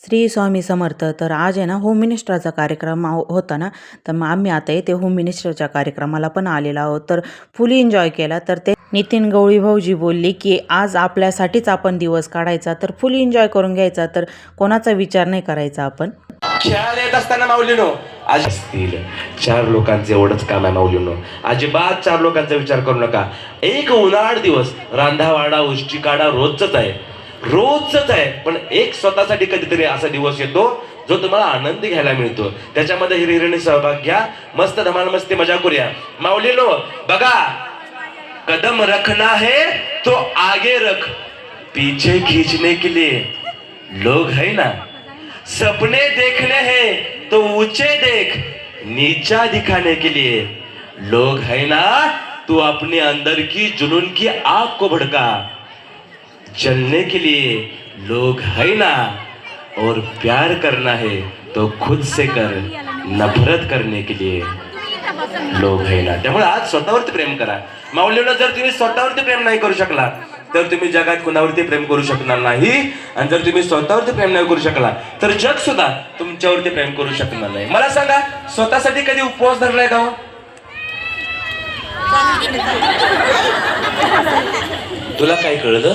श्री स्वामी समर्थ. तर आज आहे ना होम मिनिस्टरचा कार्यक्रम होता ना, तर मग आम्ही आता इथे होम मिनिस्टरच्या कार्यक्रमाला पण आलेलो आहोत. तर फुली एन्जॉय केला. तर ते नितीन गवळी भाऊजी बोलले की आज आपल्यासाठीच आपण दिवस काढायचा, तर फुली एन्जॉय करून घ्यायचा, तर कोणाचा विचार नाही करायचा आपण. खेळायला येत असताना माऊलीनो आज असतील 4 लोकांचे एवढंच काम आहे माऊलीनो. अजिबात 4 लोकांचा विचार करू नका. एक उन्हाळ दिवस रांधावाडा उष्टी काढा रोजच आहे, पण एक स्वतःसाठी कधीतरी असा दिवस येतो जो तुम्हाला आनंद घ्यायला मिळतो. त्याच्यामध्ये हिरिहिरीने सहभाग घ्या. मस्त धमाल मस्ती मजा करूया. माऊलीनो बघा, कदम रखना है तो आगे रख, पीछे खींचने के लिए लोग है ना. सपने देखने हैं तो ऊंचे देख, नीचा दिखाने के लिए लोग है ना. तू अपने अंदर की जुनून की आग को भड़का, जलने के लिए लोग है ना. और प्यार करना है तो खुद से कर, नफरत करने के लिए लोग है ना. त्यामुळे आज स्वतःवरती प्रेम करा. माऊलीला जर तुम्ही स्वतःवरती प्रेम नाही करू शकला तर तुम्ही जगात कुणावरती प्रेम करू शकणार नाही. आणि जर तुम्ही स्वतःवरती प्रेम नाही करू शकला तर जग सुद्धा तुमच्यावरती प्रेम करू शकणार नाही. मला सांगा, स्वतःसाठी कधी उपवास धरलाय का? तुला काय कळलं?